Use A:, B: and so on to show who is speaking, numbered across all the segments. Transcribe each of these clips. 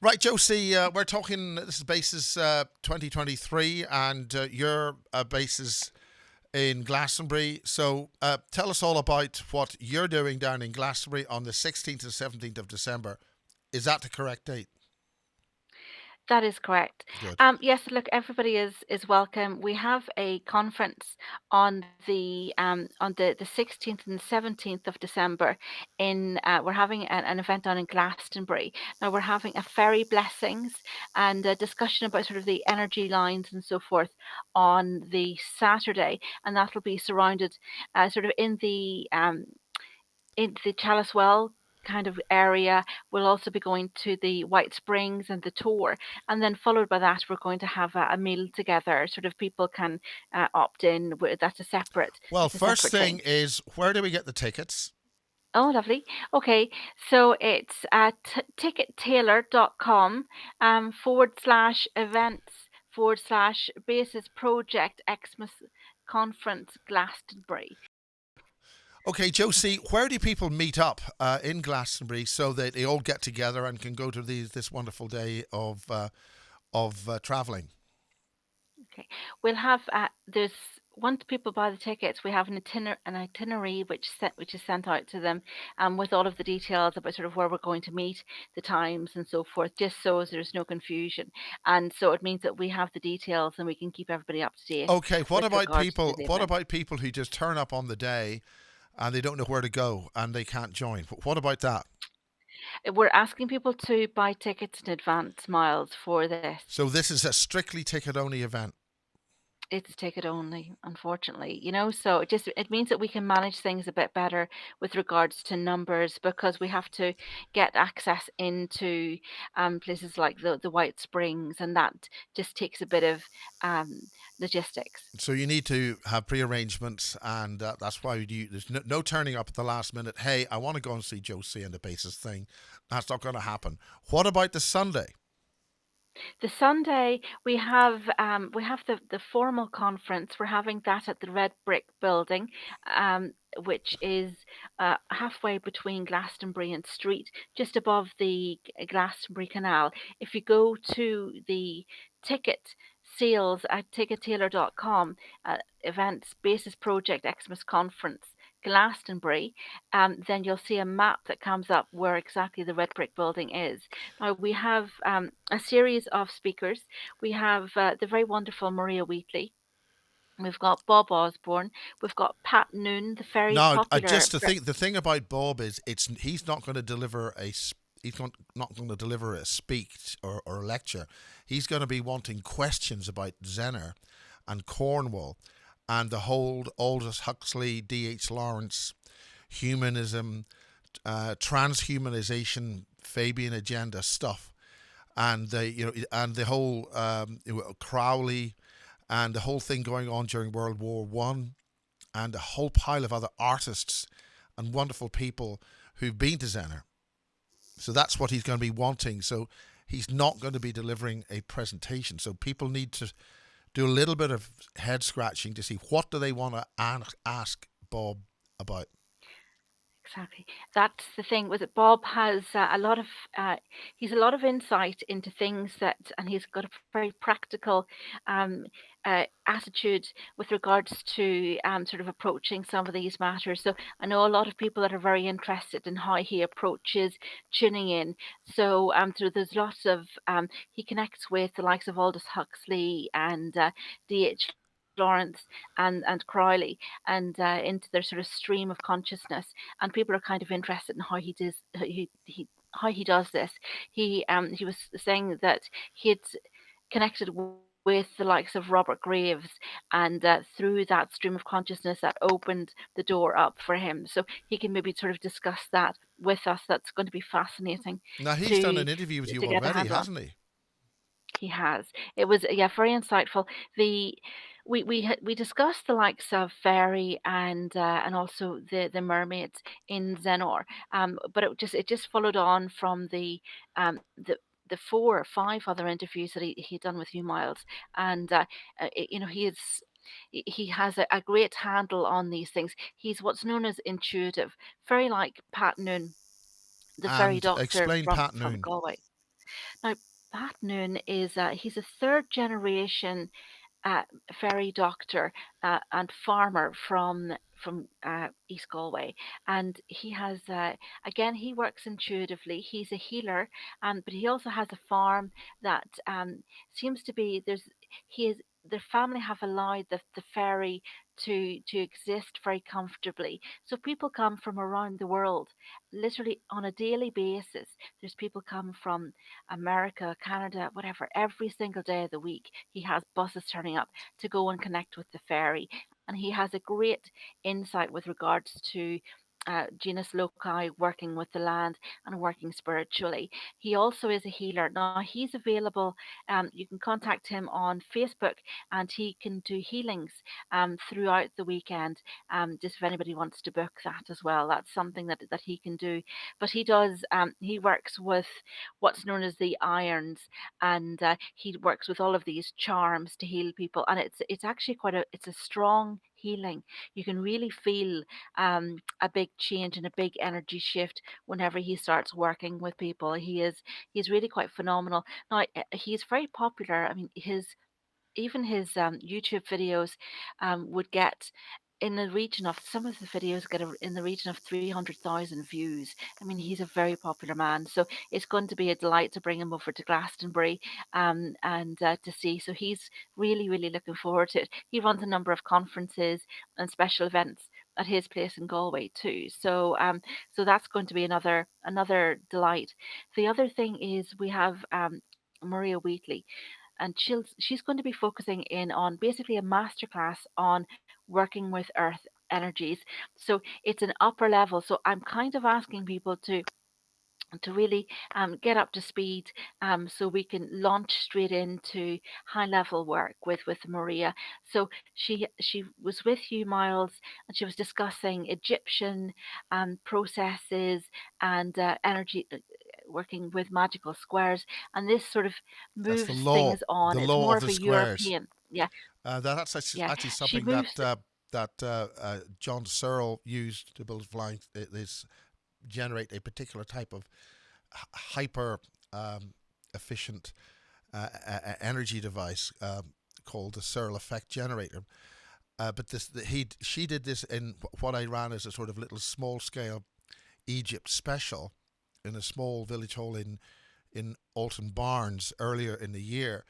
A: Right, Josie, we're talking, this is Bases 2023, and your bases in Glastonbury. So tell us all about what you're doing down in Glastonbury on the 16th and 17th of December. Is that the correct date?
B: That is correct.
A: Good.
B: Yes, look, everybody is welcome. We have a conference on the 16th and 17th of December. We're having an event down in Glastonbury. Now we're having a fairy blessings and a discussion about sort of the energy lines and so forth on the Saturday, and that'll be surrounded sort of in the Chalice Well kind of area. We'll also be going to the White Springs and the tour, and then followed by that, we're going to have a meal together. Sort of people can opt in. That's a separate.
A: Well,
B: It's a
A: first
B: separate
A: thing
B: thing.
A: is, where do we get the tickets?
B: Oh, lovely. Okay, so it's at tickettailor.com /events /basis project Xmas conference Glastonbury.
A: Okay, Josie, where do people meet up in Glastonbury so that they all get together and can go to this wonderful day of travelling?
B: Okay. We'll have there's once people buy the tickets, we have an itinerary which is sent out to them, with all of the details about sort of where we're going to meet, the times and so forth, just so as there's no confusion. And so it means that we have the details and we can keep everybody up to date
A: Okay, what
B: with
A: about
B: regards to
A: people?
B: the
A: What
B: event.
A: about people who just turn up on the day and they don't know where to go and they can't join? What about that?
B: We're asking people to buy tickets in advance, Miles, for this.
A: So this is a strictly ticket only event.
B: It's ticket only, unfortunately, so it means that we can manage things a bit better with regards to numbers because we have to get access into places like the White Springs, and that just takes a bit of um, logistics.
A: So you need to have pre-arrangements, and that's why there's no turning up at the last minute. Hey, I want to go and see Josie and the basis thing. That's not going to happen. What about the Sunday?
B: The Sunday we have the formal conference. We're having that at the Red Brick Building, which is halfway between Glastonbury and Street, just above the Glastonbury Canal. If you go to the ticket sales at tickettailor.com, events Basis Project Xmas Conference Glastonbury, then you'll see a map that comes up where exactly the Red Brick Building is. Now we have a series of speakers. We have the very wonderful Maria Wheatley. We've got Bob Osborne. We've got Pat Noon, the very
A: No,
B: popular.
A: just the thing about Bob is he's not going to deliver not going to deliver a speech or a lecture. He's going to be wanting questions about Zenner and Cornwall and the whole Aldous Huxley, D.H. Lawrence, humanism, transhumanization, Fabian agenda stuff, and the whole Crowley and the whole thing going on during World War I, and a whole pile of other artists and wonderful people who've been to Zenner. So that's what he's going to be wanting. So he's not going to be delivering a presentation. So people need to do a little bit of head scratching to see what do they want to ask Bob about.
B: Exactly. That's the thing with it. Bob has a lot of he's a lot of insight into things and he's got a very practical um, attitude with regards to sort of approaching some of these matters. So I know a lot of people that are very interested in how he approaches tuning in. So there's lots of he connects with the likes of Aldous Huxley and D.H. Lawrence and Crowley and into their sort of stream of consciousness, and people are kind of interested in how he does this. He was saying that he had connected with the likes of Robert Graves, and through that stream of consciousness, that opened the door up for him. So he can maybe sort of discuss that with us. That's going to be fascinating
A: Now he's done
B: to
A: an interview with you
B: to get a
A: already,
B: handle on.
A: hasn't he?
B: He has. It was, yeah, very insightful. The we discussed the likes of fairy and also the mermaids in Zenor, but it just followed on from the 4 or 5 other interviews that he'd done with you, Miles, and he has a great handle on these things. He's what's known as intuitive, very like Pat Noon, the fairy
A: And
B: doctor
A: explain
B: from
A: Pat
B: from
A: Noon.
B: Galway. Now, Pat Noon is he's a third generation uh, fairy doctor and farmer from East Galway, and he has again he works intuitively. He's a healer, but he also has a farm that seems to be he is. Their family have allowed the fairy to exist very comfortably. So people come from around the world, literally on a daily basis. There's people come from America, Canada, whatever, every single day of the week. He has buses turning up to go and connect with the fairy. And he has a great insight with regards to genus loci, working with the land and working spiritually. He also is a healer. Now, he's available. You can contact him on Facebook and he can do healings throughout the weekend. Just if anybody wants to book that as well, that's something that he can do. But he works with what's known as the irons, and he works with all of these charms to heal people, and it's actually it's a strong healing. You can really feel a big change and a big energy shift whenever he starts working with people. He's really quite phenomenal. Now he's very popular. I mean, his YouTube videos would get in the region of some of the videos get in the region of 300,000 views. I mean, he's a very popular man, so it's going to be a delight to bring him over to Glastonbury and to see. So he's really, really looking forward to it. He runs a number of conferences and special events at his place in Galway too. So that's going to be another delight. The other thing is we have Maria Wheatley, and she's going to be focusing in on basically a masterclass on working with earth energies. So it's an upper level, so I'm kind of asking people to really get up to speed, so we can launch straight into high level work with Maria. So she was with you, Miles, and she was discussing Egyptian processes and energy, working with magical squares, and this sort of
A: That's
B: moves things on.
A: the
B: It's
A: law
B: more
A: of
B: of
A: the
B: a
A: squares.
B: European, yeah, yeah.
A: Actually
B: She
A: something
B: moves.
A: that John Searle used to build flying is generate a particular type of hyper efficient energy device called the Searle effect generator. But she did this in what I ran as a sort of little small scale Egypt special in a small village hall in Alton Barnes earlier in the year.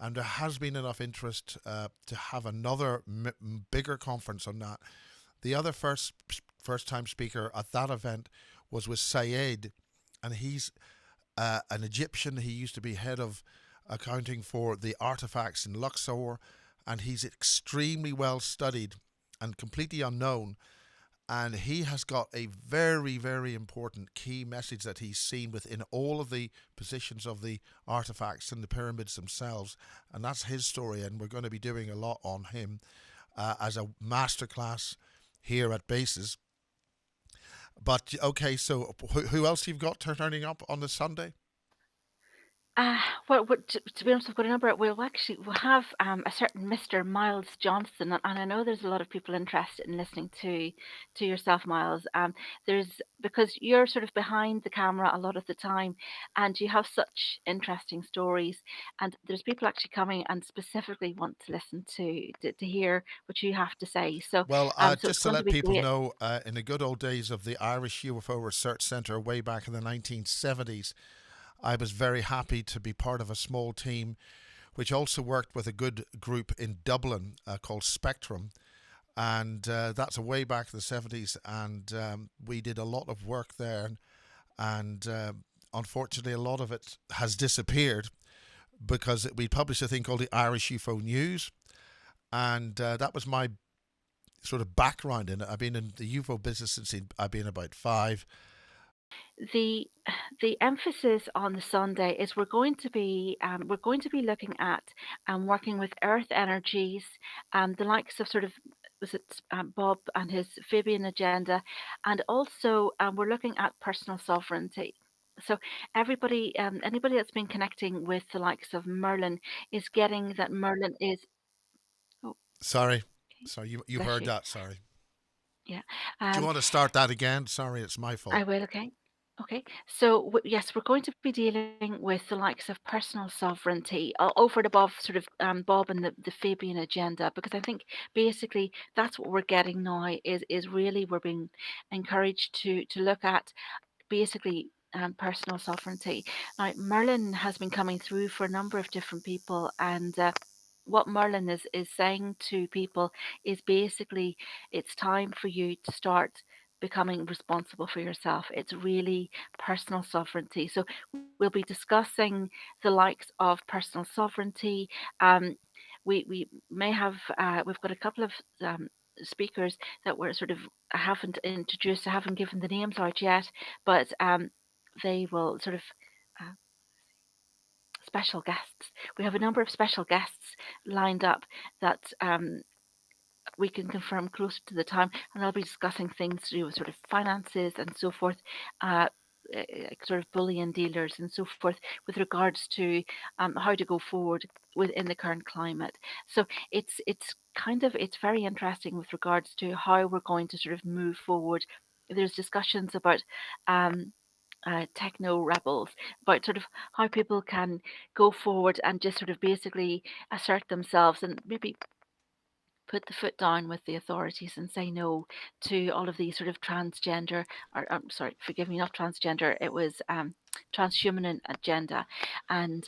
A: And there has been enough interest to have another bigger conference on that. The other first time speaker at that event was with Sayed, and he's an Egyptian. He used to be head of accounting for the artifacts in Luxor, and he's extremely well studied and completely unknown. And he has got a very, very important key message that he's seen within all of the positions of the artifacts and the pyramids themselves. And that's his story. And we're going to be doing a lot on him as a masterclass here at Bases. But okay, so who else you've got turning up on the Sunday?
B: Uh, to be honest, I've got a number. We'll have a certain Mr. Miles Johnson, and I know there's a lot of people interested in listening to yourself, Miles. There's because you're sort of behind the camera a lot of the time, and you have such interesting stories. And there's people actually coming and specifically want to listen to hear what you have to say.
A: Well,
B: So it's
A: just to
B: going to
A: let
B: be
A: people
B: great.
A: know, in the good old days of the Irish UFO Research Centre way back in the 1970s, I was very happy to be part of a small team which also worked with a good group in Dublin called Spectrum. And that's a way back in the 70s. And we did a lot of work there. And unfortunately, a lot of it has disappeared because we published a thing called the Irish UFO News. And that was my sort of background in it. I've been in the UFO business since I've been about five.
B: The the emphasis on the Sunday is we're going to be looking at working with earth energies, the likes of sort of was it Bob and his Fabian agenda, and also we're looking at personal sovereignty. So anybody that's been connecting with the likes of Merlin is getting that Merlin is. Oh,
A: Sorry.
B: okay,
A: Sorry, you
B: bless
A: heard
B: you.
A: that. Sorry.
B: Yeah,
A: Do you
B: um,
A: want to start that again? Sorry, it's my fault.
B: I will. Okay. Okay, so yes, we're going to be dealing with the likes of personal sovereignty over and above sort of Bob and the Fabian agenda, because I think basically that's what we're getting now is really we're being encouraged to look at basically personal sovereignty. Now, Merlin has been coming through for a number of different people, and what Merlin is saying to people is basically it's time for you to start becoming responsible for yourself. It's really personal sovereignty. So we'll be discussing the likes of personal sovereignty. Um, we may have we've got a couple of speakers that we're sort of I haven't introduced, I haven't given the names out yet, but they will sort of uh, special guests. We have a number of special guests lined up that we can confirm closer to the time, and I'll be discussing things to do with sort of finances and so forth. Sort of bullion dealers and so forth with regards to how to go forward within the current climate. So it's kind of it's very interesting with regards to how we're going to sort of move forward. There's discussions about techno rebels, about sort of how people can go forward and just sort of basically assert themselves and maybe put the foot down with the authorities and say no to all of these sort of transgender, or I'm sorry, forgive me, not transgender, it was transhuman agenda. And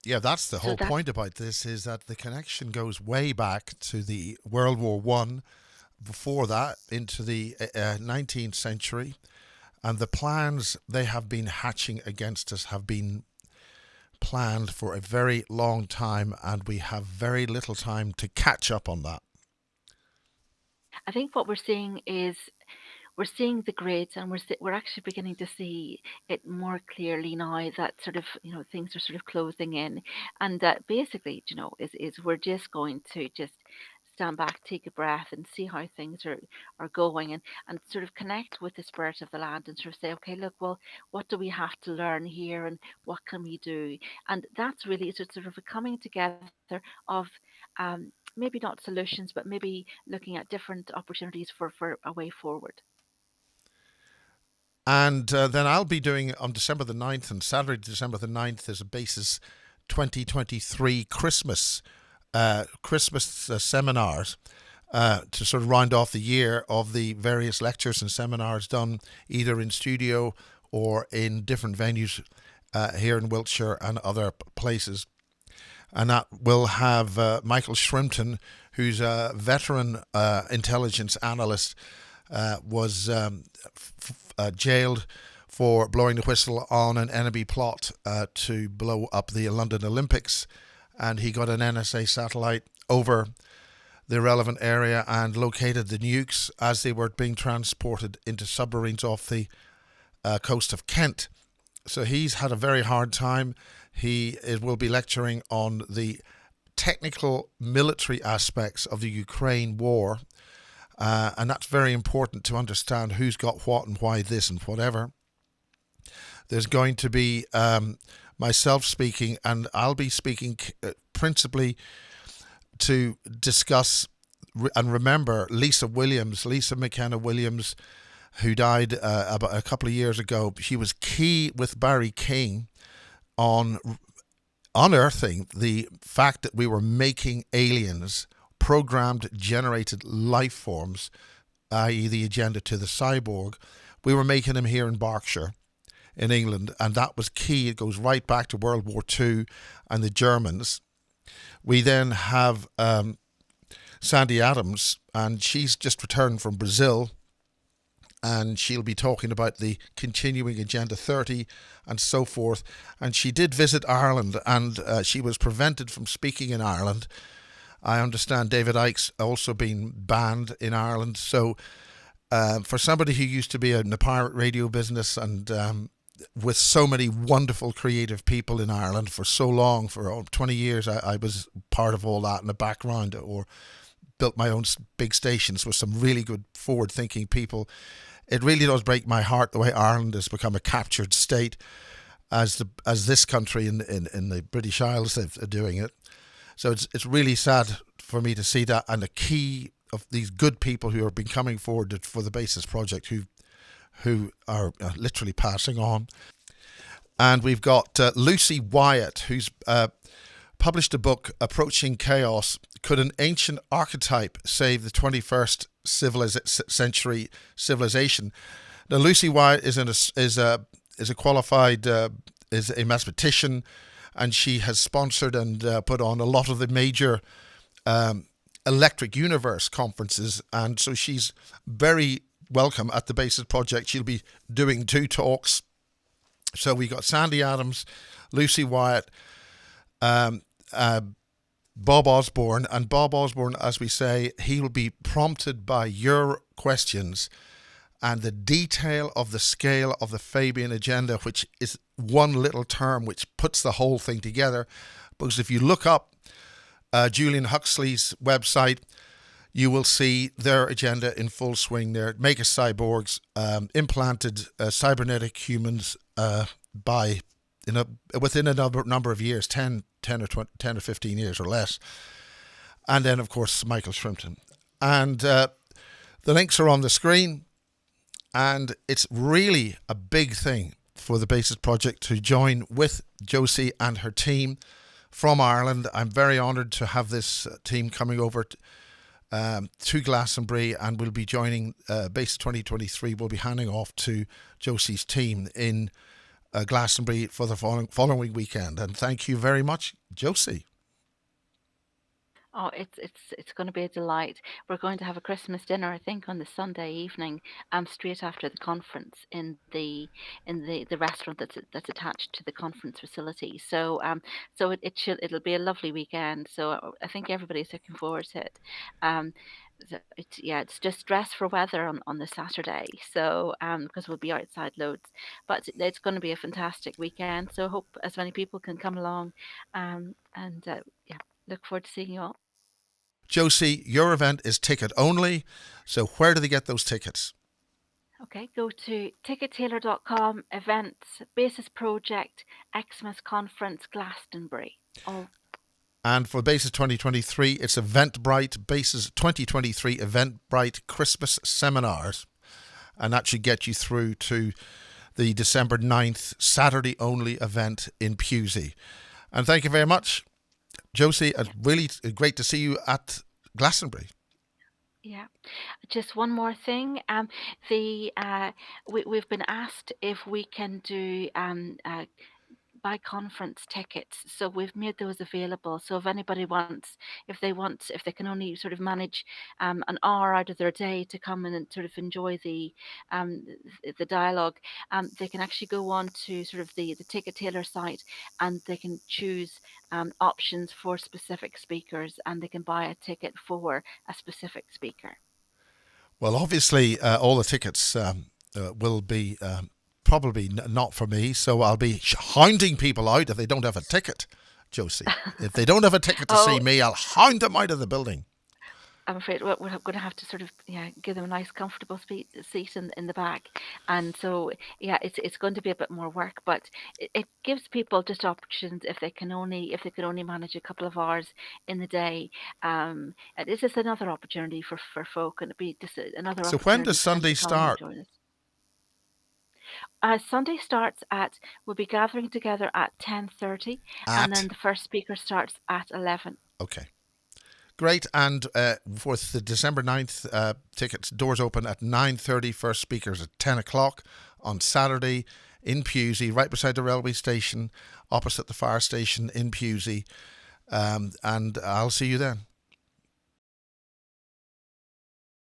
A: Yeah, that's the
B: so
A: whole
B: that's,
A: point about this, is that the connection goes way back to the World War One, before that into the 19th century, and the plans they have been hatching against us have been planned for a very long time, and we have very little time to catch up on that.
B: I think what we're seeing is we're seeing the grids and we're actually beginning to see it more clearly now that sort of things are sort of closing in, and that basically is we're just going to just stand back, take a breath, and see how things are going, and sort of connect with the spirit of the land and sort of say, okay, look, well, what do we have to learn here, and what can we do? And that's really it's sort of a coming together of maybe not solutions, but maybe looking at different opportunities for a way forward.
A: And then I'll be doing on December the 9th, and Saturday, December the 9th, is a BASES 2023 Christmas seminars to sort of round off the year of the various lectures and seminars done either in studio or in different venues here in Wiltshire and other places. And that will have Michael Shrimpton, who's a veteran intelligence analyst, was jailed for blowing the whistle on an enemy plot to blow up the London Olympics, and he got an NSA satellite over the relevant area and located the nukes as they were being transported into submarines off the coast of Kent. So he's had a very hard time. He will be lecturing on the technical military aspects of the Ukraine war, and that's very important to understand who's got what and why this and whatever. There's going to be myself speaking, and I'll be speaking principally to discuss and remember Lisa McKenna Williams, who died about a couple of years ago. She was key with Barry King on unearthing the fact that we were making aliens, programmed, generated life forms, i.e., the agenda to the cyborg. We were making them here in Berkshire, in England, and that was key. It goes right back to World War II and the Germans. We then have Sandy Adams, and she's just returned from Brazil, and she'll be talking about the continuing Agenda 30 and so forth. And she did visit Ireland, and she was prevented from speaking in Ireland. I understand David Icke's also been banned in Ireland. So for somebody who used to be in the pirate radio business and with so many wonderful creative people in Ireland for so long, for 20 years, I was part of all that in the background, or built my own big stations with some really good forward-thinking people. It really does break my heart the way Ireland has become a captured state, as this country in the British Isles are doing it. So it's really sad for me to see that, and the key of these good people who have been coming forward for the BASES project, who who are literally passing on. And we've got Lucy Wyatt, who's published a book, Approaching Chaos. Could an ancient archetype save the 21st century civilization? Now, Lucy Wyatt is a qualified is a mathematician, and she has sponsored and put on a lot of the major Electric Universe conferences, and so she's very welcome at the Bases Project. She'll be doing 2 talks. So we got Sandy Adams, Lucy Wyatt, Bob Osborne, and Bob Osborne, as we say, he will be prompted by your questions and the detail of the scale of the Fabian agenda, which is one little term which puts the whole thing together. Because if you look up Julian Huxley's website, you will see their agenda in full swing there. Make us cyborgs, implanted cybernetic humans within a number of years, 10 or 15 years or less. And then, of course, Michael Shrimpton. And the links are on the screen. And it's really a big thing for the Bases Project to join with Josie and her team from Ireland. I'm very honoured to have this team coming over to Glastonbury, and we'll be joining Bases 2023. We'll be handing off to Josie's team in Glastonbury for the following weekend. And thank you very much, Josie.
B: Oh, it's going to be a delight. We're going to have a Christmas dinner, I think, on the Sunday evening, straight after the conference in the restaurant that's attached to the conference facility. So so it'll be a lovely weekend. So I think everybody's looking forward to it. It's just dress for weather on the Saturday. So because we'll be outside loads, but it's going to be a fantastic weekend. So I hope as many people can come along, look forward to seeing you all.
A: Josie, your event is ticket only, so where do they get those tickets?
B: Okay, go to tickettailor.com, events, Bases Project, Xmas Conference, Glastonbury.
A: And for Bases 2023, it's Eventbrite, Bases 2023 Eventbrite Christmas Seminars. And that should get you through to the December 9th, Saturday only event in Pewsey. And thank you very much, Josie. It's really great to see you at Glastonbury.
B: Yeah, just one more thing. We've been asked if we can do buy conference tickets, so we've made those available. So if anybody wants, if they can only sort of manage an hour out of their day to come in and sort of enjoy the dialogue, they can actually go on to sort of the Ticket Tailor site, and they can choose options for specific speakers, and they can buy a ticket for a specific speaker.
A: Well, obviously, all the tickets will be probably not for me, so I'll be hounding people out if they don't have a ticket, Josie. If they don't have a ticket to see me, I'll hound them out of the building.
B: I'm afraid we're going to have to sort of give them a nice comfortable seat in the back, and so it's going to be a bit more work, but it gives people just options if they can only manage a couple of hours in the day. And this is another opportunity for folk, and it'd be just another.
A: So when does Sunday start?
B: Sunday starts we'll be gathering together at 10:30, and then the first speaker starts at 11.
A: Okay. Great. And for the December 9th, tickets, doors open at 9:30, first speakers at 10 o'clock on Saturday in Pewsey, right beside the railway station, opposite the fire station in Pewsey. And I'll see you then.